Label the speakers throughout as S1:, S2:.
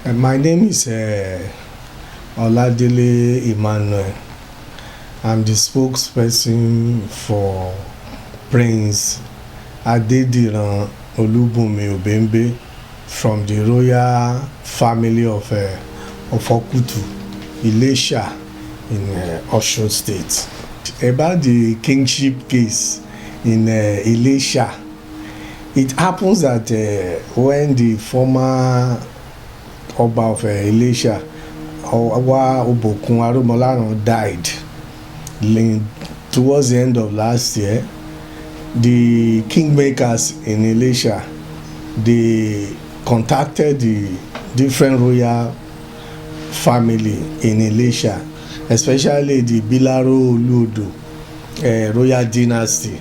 S1: My name is Oladele Emmanuel. I'm the spokesperson for Prince Adediran Olubunmi Obembe from the royal family of Okutu, Iléṣà in Osun State. About the kingship case in Iléṣà, it happens that when the former Oba of Iléṣà, Owa-Obokun died towards the end of last year, the kingmakers in Iléṣà, they contacted the different royal family in Iléṣà, especially the Bilaro-Oluodo royal dynasty,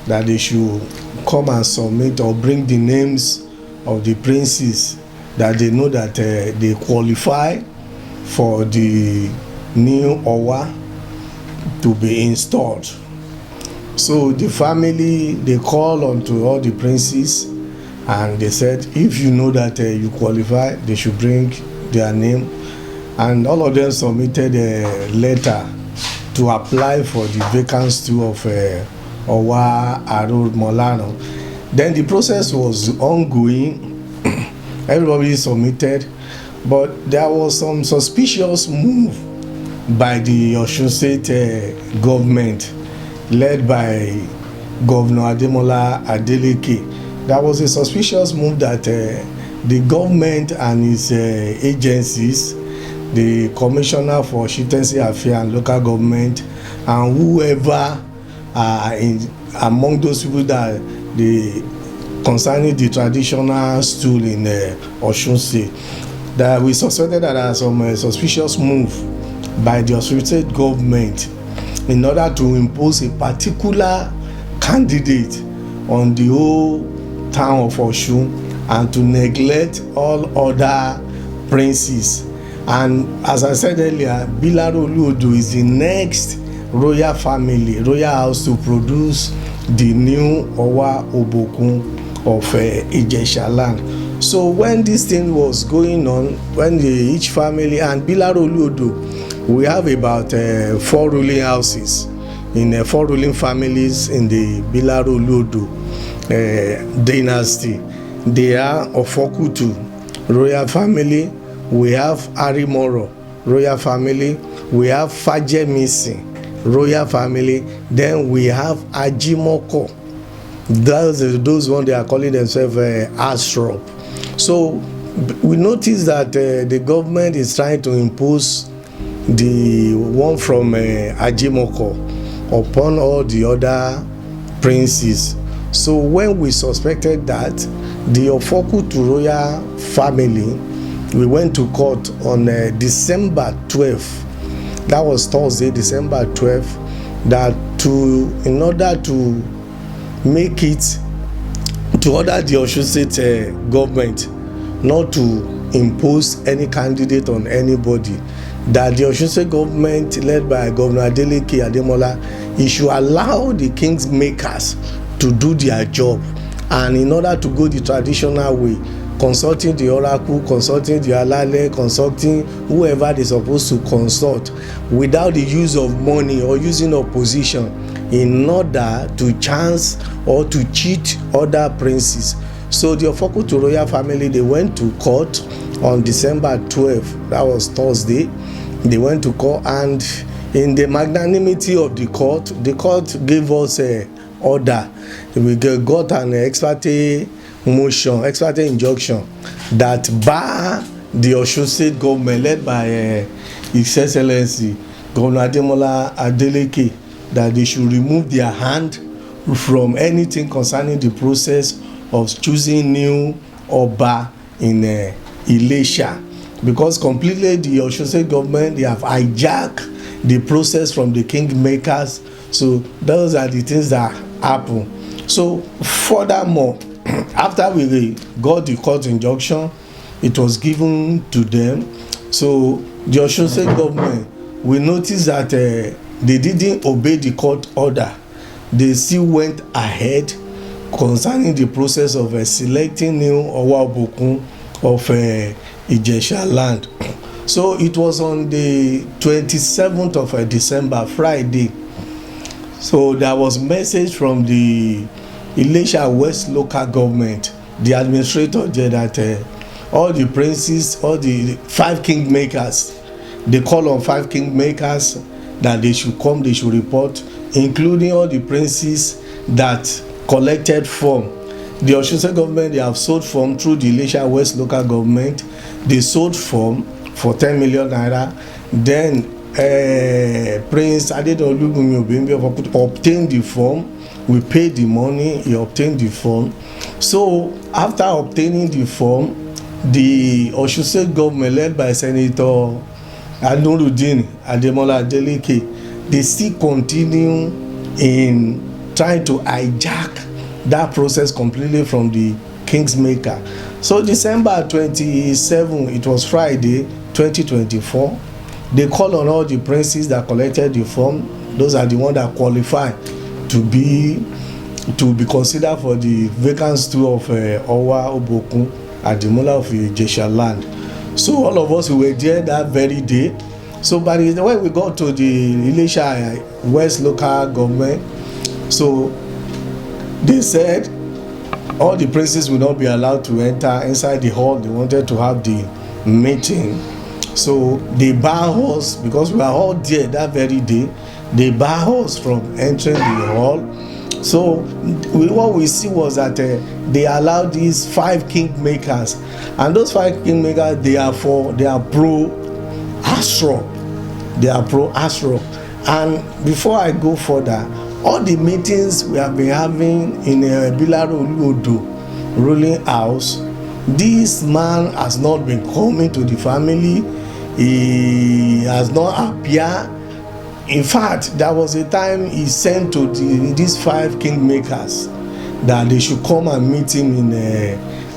S1: that they should come and submit or bring the names of the princes that they know that they qualify for the new Owa to be installed. So the family, they call on to all the princes and they said if you know that you qualify, they should bring their name, and all of them submitted a letter to apply for the vacancy of Owa-Obokun. Then the process was ongoing. Everybody submitted, but there was some suspicious move by the Osun State government led by Governor Adeleke. There was a suspicious move that the government and its agencies, the Commissioner for Chieftaincy Affairs and Local Government, and whoever among those people that the concerning the traditional stool in Osun State, that we suspected that there are some suspicious move by the Osun State government in order to impose a particular candidate on the whole town of Osun and to neglect all other princes. And as I said earlier, Bilaro-Oluodo is the next royal family, royal house to produce the new Owa-Obokun of Ijesha land. So when this thing was going on, when each family and Bilaro-Oluodo, we have about 4 ruling houses in 4 ruling families in the Bilaro-Oluodo dynasty. They are of Okutu royal family, we have Arimoro royal family, we have Fajemisi royal family, then we have Ajimoko. Those ones they are calling themselves Astrop. So we notice that the government is trying to impose the one from Ajimoko upon all the other princes. So when we suspected that, the Ofokutu royal family, we went to court on December 12th. That was Thursday, December 12th, that in order to make it, to order the Osun State government not to impose any candidate on anybody, that the Osun State government led by Governor Adeleke he should allow the king's makers to do their job, and in order to go the traditional way, consulting the oracle, consulting the alale, consulting whoever they're supposed to consult without the use of money or using opposition in order to chance or to cheat other princes. So the Ofokutu royal family, they went to court on December 12th. That was Thursday. They went to court, and in the magnanimity of the court gave us a order. We got an ex parte motion, ex parte injunction that bar the Osun State government led by His Excellency Governor Adeleke, that they should remove their hand from anything concerning the process of choosing new Oba in Iléṣà, because completely the Osun State government, they have hijacked the process from the kingmakers. So those are the things that happen. So furthermore, after we got the court injunction, it was given to them. So the Osun State government, we noticed that they didn't obey the court order. They still went ahead concerning the process of selecting new Owa-Obokun of Ijesha land. So it was on the 27th of December, Friday. So there was message from the Iléṣà West local government, the administrator there, that all the princes, all the 5 kingmakers, they call on 5 kingmakers that they should come, they should report, including all the princes that collected form. The Osun government, they have sold form through the Iléṣà West local government. They sold form for 10 million naira. Then Prince Adeleke obtained the form. We paid the money, he obtained the form. So after obtaining the form, the Osun State government, led by Senator Adeleke, Adeleke, they still continue in trying to hijack that process completely from the kingsmaker. So December 27, it was Friday 2024, they call on all the princes that collected the form. Those are the ones that qualify to be considered for the vacant stool of Owa-Obokun at the Mula of Ijesha land. So all of us, we were there that very day. So by the way we got to the Iléṣà West local government, so they said all the princes will not be allowed to enter inside the hall. They wanted to have the meeting. So they barred us, because we were all there that very day. They barred us from entering the hall. So what we see was that they allowed these 5 kingmakers, and those 5 kingmakers, they are pro-Asro. They are pro-Asro. And before I go further, all the meetings we have been having in Bilaro Oluodo ruling house, this man has not been coming to the family. He has not appeared. In fact, there was a time he sent to these 5 kingmakers that they should come and meet him in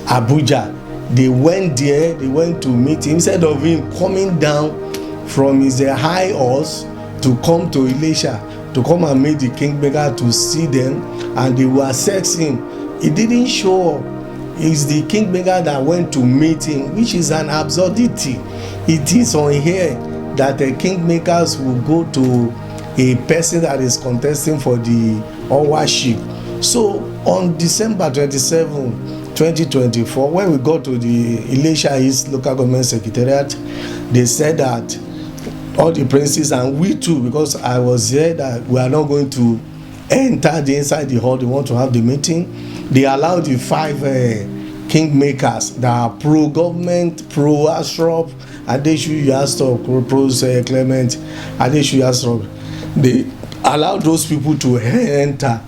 S1: Abuja. They went there, they went to meet him. Instead of him coming down from his high horse to come to Iléṣà, to come and meet the kingmaker, to see them, and they will assess him, he didn't show up. It's the kingmaker that went to meet him, which is an absurdity. It is on here that the kingmakers will go to a person that is contesting for the ownership. So on December 27, 2024, when we got to the Iléṣà East local government secretariat, they said that all the princes, and we too, because I was there, that we are not going to enter inside the hall. They want to have the meeting. They allowed the 5 kingmakers that are pro-government, pro-Astrop, Adeshu Yastrop, pro-Clement, Adeshu Yastrop. They allowed those people to enter.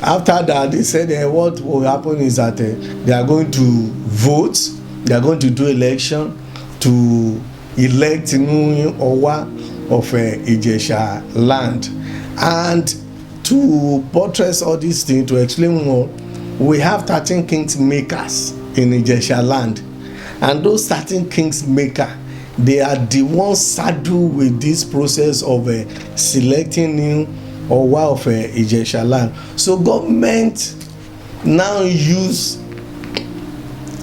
S1: After that, they said what will happen is that they are going to vote, they are going to do election to elect new Owa of Ijesha land. And to buttress all these things, to explain more, we have 13 kingsmakers in Ijesha land, and those 13 kingsmakers, they are the ones saddled with this process of selecting new Owa of Ijesha land. So government now use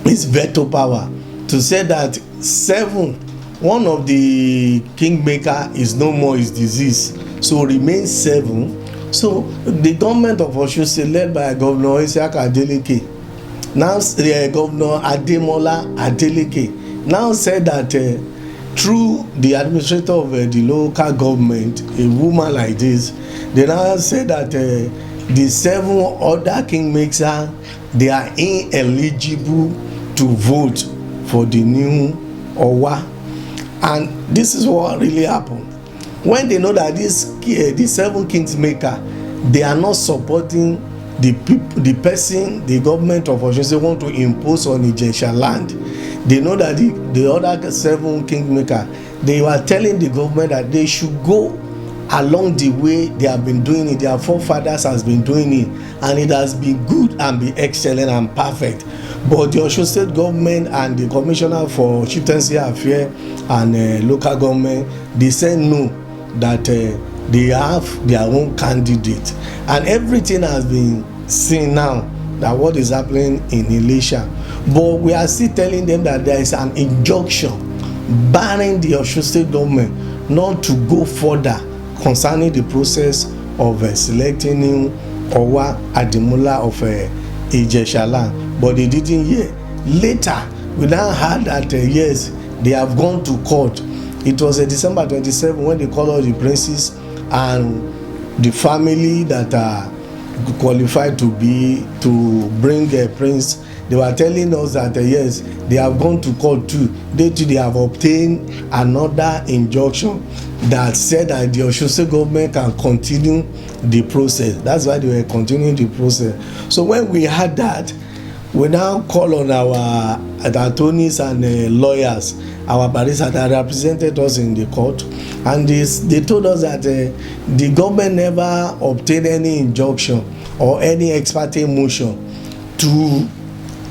S1: its veto power to say that 7, one of the kingmaker is no more, is deceased, so remains 7. So the government of Osun State, led by Governor Adeleke, now Governor Adeleke, now said that through the administrator of the local government, a woman like this, they now said that the 7 other kingmakers, they are ineligible to vote for the new Owa. And this is what really happened. When they know that the 7 kingsmakers, they are not supporting the people, the person, the government of Osun State want to impose on Ijesha land. They know that the other 7 kingmakers, they were telling the government that they should go along the way they have been doing it. Their forefathers has been doing it, and it has been good and be excellent and perfect. But the Osun State government and the commissioner for chieftaincy affairs and local government, they said no, that they have their own candidate, and everything has been seen now that what is happening in Iléṣà, but we are still telling them that there is an injunction barring the Osun State government not to go further concerning the process of selecting new Owa Adimula of Ijesha land, but they didn't hear. Later we now heard that yes, they have gone to court. It was December 27 when they called all the princes and the family that are qualified to bring a prince. They were telling us that yes, they have gone to court too. They have obtained another injunction that said that the Osun State government can continue the process. That's why they were continuing the process. So when we had that, we now call on our attorneys and lawyers, our baristas that represented us in the court, and they told us that the government never obtained any injunction or any ex parte motion to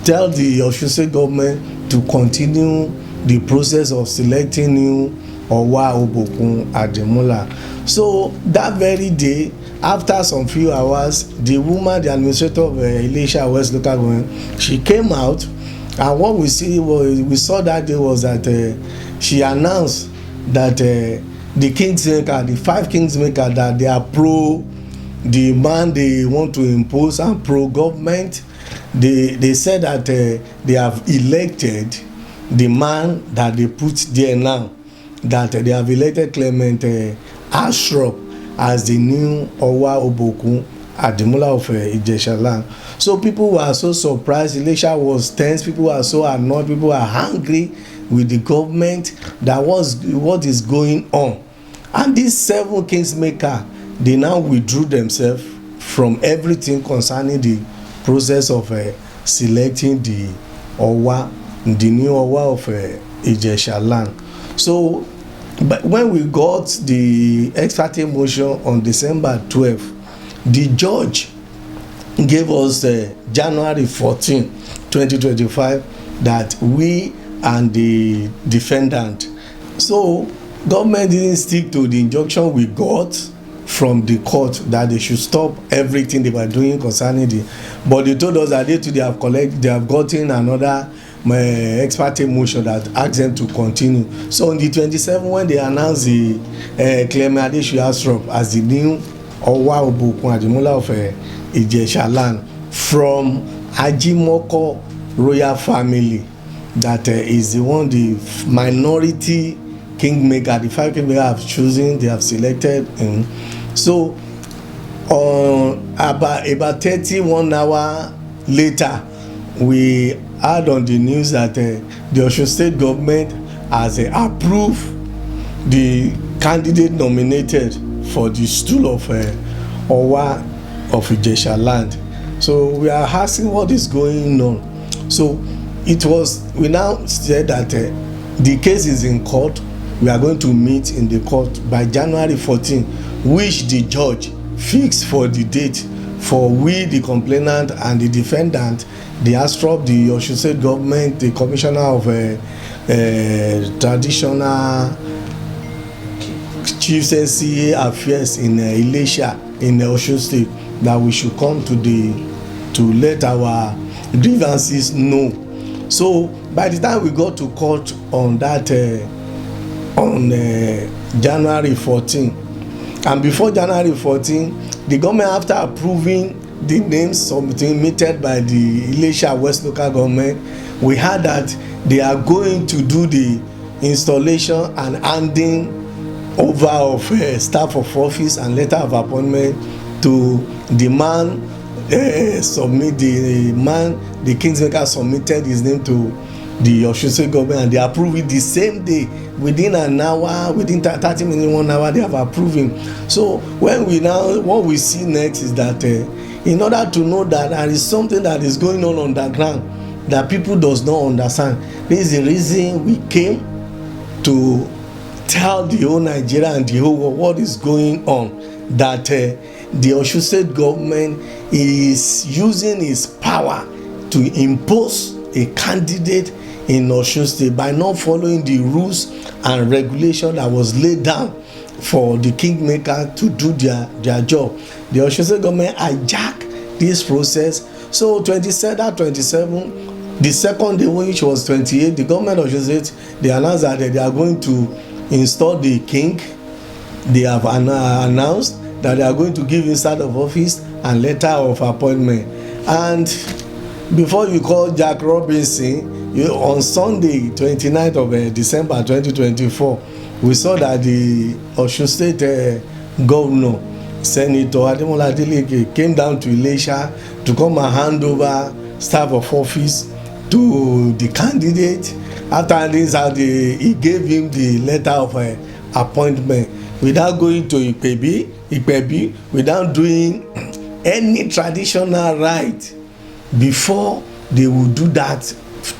S1: tell the Osun State government to continue the process of selecting new Owa-Obokun Adimula. So that very day, after some few hours, the woman, the administrator of Iléṣà West local government, she came out, and what we saw that day was that she announced that the kingmaker, the 5 kingmakers, that they are pro the man they want to impose and pro government. They said that they have elected the man that they put there now, that they have elected Clement Ashraf as the new Owa-Obokun Adimula of Ijesha land. So people were so surprised. Iléṣà was tense. People were so annoyed. People were angry with the government. That was what is going on. And these 7 kingsmakers, they now withdrew themselves from everything concerning the process of selecting the Owa, the new Owa of Ijesha land. So, but when we got the ex parte motion on December 12, the judge gave us January 14, 2025, that we and the defendant. So government didn't stick to the injunction we got from the court that they should stop everything they were doing concerning the, but they told us that they have gotten another ex parte motion that asked them to continue. So on the 27th, when they announced the Clement Ashraf as the new Owa-Obokun Adimula of Ijesha land from Ajimoko royal family, that is the one, the minority kingmaker, the 5 kingmakers have chosen, they have selected him. So about 31 hours later, we heard on the news that the Osun State government has approved the candidate nominated for the stool of Owa of Ijesha land. So we are asking what is going on. So we now said that the case is in court. We are going to meet in the court by January 14, which the judge fixed for the date for we, the complainant, and the defendant, the Ashraf, the Osun State government, the commissioner of traditional chieftaincy affairs in Iléṣà in Osun State, that we should come to let our grievances know. So by the time we got to court on that on January 14, and before January 14, the government, after approving the names submitted by the Iléṣà West local government, we heard that they are going to do the installation and handing over of staff of office and letter of appointment to the man the kingsmaker submitted his name to the Osun State government, and they approved it the same day. Within an hour, within 30 minutes, 1 hour, they have approved him. So what we see next is that in order to know that there is something that is going on the ground that people does not understand, this is the reason we came to tell the whole Nigeria and the whole world what is going on, that the Osun State government is using its power to impose a candidate in Osun State by not following the rules and regulation that was laid down for the kingmaker to do their job. The Osun State government hijacked this process So 27, the second day, which was 28, the government of Osun State, they announced that they are going to install the king. They have announced that they are going to give him start of office and letter of appointment. And before you call Jack Robinson, on Sunday 29th of December 2024, we saw that the Osun State governor, Senator Adeleke, came down to Iléṣà to come and hand over staff of office to the candidate. After this, he gave him the letter of appointment without going to Ipebi, without doing any traditional rite before they would do that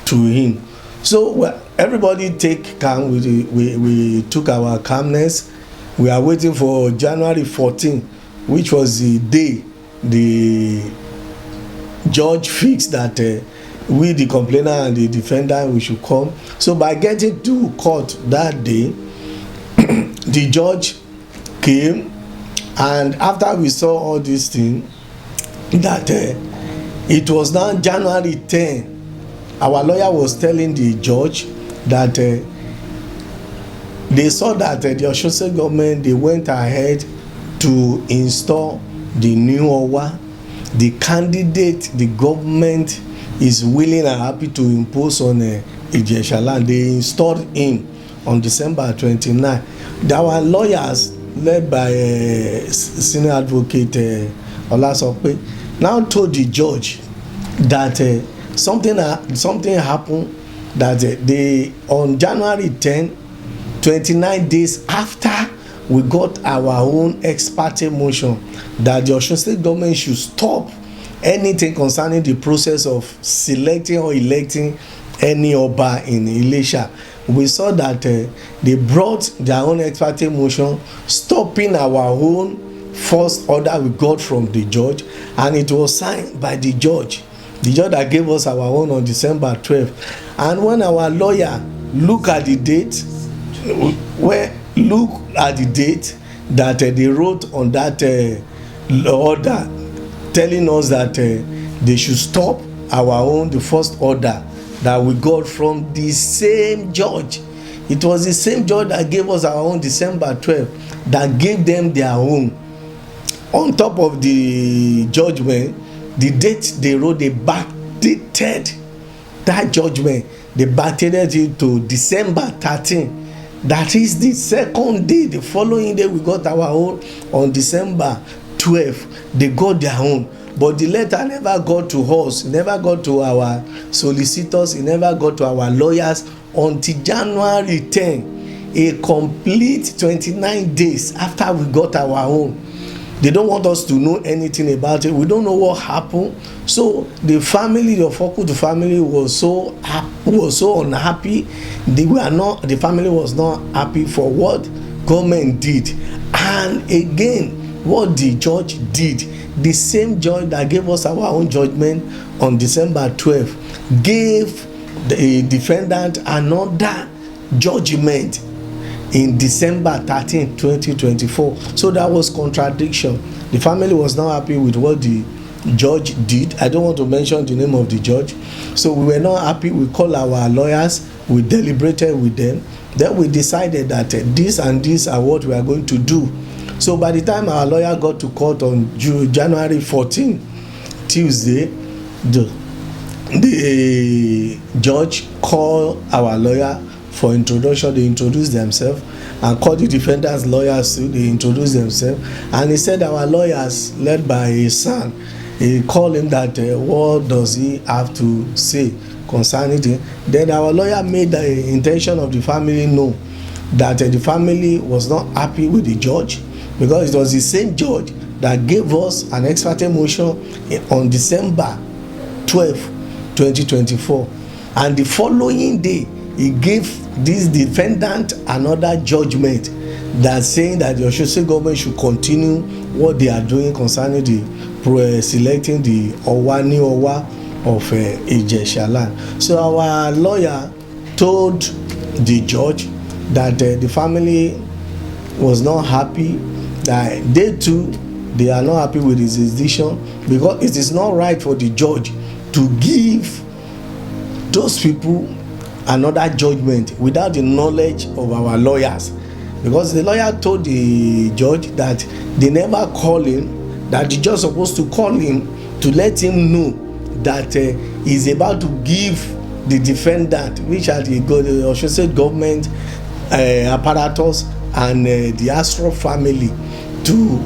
S1: to him. So everybody take calm. We took our calmness. We are waiting for January 14, which was the day the judge fixed that we, the complainer and the defendant, we should come. So by getting to court that day, the judge came, and after we saw all these things, that it was now January 10. Our lawyer was telling the judge that they saw that the Osun State government, they went ahead to install the new Owa. The candidate the government is willing and happy to impose on Ijesha land. They installed him on December 29. Our lawyers, led by senior advocate Olasope, now told the judge that something happened, that they on January 10, 29 days after we got our own ex parte motion that the Osun State government should stop anything concerning the process of selecting or electing any Oba in Iléṣà. We saw that they brought their own ex parte motion stopping our own first order we got from the judge, and it was signed by the judge that gave us our own on December 12th. And when our lawyer look at the date that they wrote on that order telling us that they should stop our own, the first order that we got from the same judge. It was the same judge that gave us our own December 12th, that gave them their own. On top of the judgment, the date they wrote, they backdated that judgment. They backdated it to December 13. That is the second day. The following day, we got our own on December 12. They got their own. But the letter never got to us, never got to our solicitors, it never got to our lawyers until January 10, a complete 29 days after we got our own. They don't want us to know anything about it. We don't know what happened. So the family, the Ofokutu family, was so unhappy. The family was not happy for what government did. And again, what the judge did, the same judge that gave us our own judgment on December 12th gave the defendant another judgment in December 13, 2024. So that was contradiction. The family was not happy with what the judge did. I don't want to mention the name of the judge. So we were not happy. We called our lawyers, we deliberated with them. Then we decided that this and this are what we are going to do. So by the time our lawyer got to court on January 14, Tuesday, the judge called our lawyer for introduction. They introduced themselves and called the defendant's lawyers too. They introduced themselves, and he said our lawyers, led by his son, he called him that what does he have to say concerning it. Then our lawyer made the intention of the family know that the family was not happy with the judge, because it was the same judge that gave us an ex parte motion on December 12, 2024, and the following day he gave this defendant another judgment that saying that the Osun State government should continue what they are doing concerning the selecting the new Owa of Ijesha land. So our lawyer told the judge that the family was not happy, that they too they are not happy with his decision, because it is not right for the judge to give those people another judgment without the knowledge of our lawyers. Because the lawyer told the judge that they never call him, that the judge supposed to call him to let him know that he's about to give the defendant, which are the Osun State government apparatus and the Astro family, to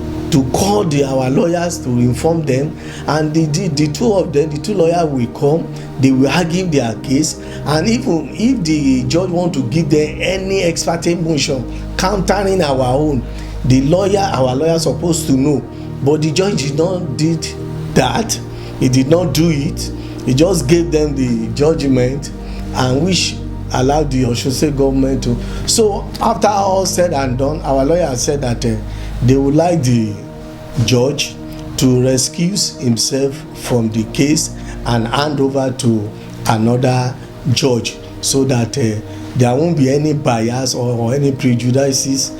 S1: call our lawyers to inform them, and the two of them, the two lawyers will come, they will argue their case, and even if the judge want to give them any ex parte motion countering our own, our lawyer supposed to know, but the judge did not did that. He did not do it. He just gave them the judgment, and which allowed the Osun State government to. So after all said and done, our lawyer said that they would like the judge to excuse himself from the case and hand over to another judge, so that there won't be any bias or any prejudices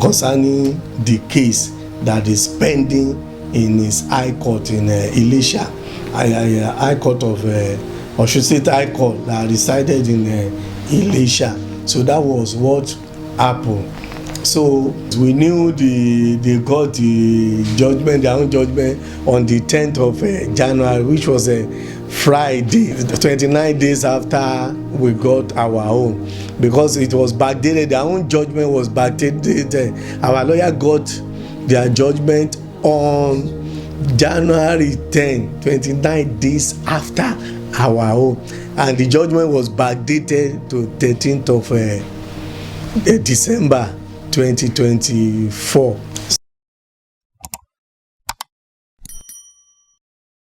S1: concerning the case that is pending in his high court in Iléṣà, high court of Osun State High Court that resided in Iléṣà. So that was what happened. So we knew they got the judgment, their own judgment, on the 10th of January, which was a Friday, 29 days after we got our own, because it was backdated. Their own judgment was backdated. Our lawyer got their judgment on January 10, 29 days after our own, and the judgment was backdated to 13th of December 2024.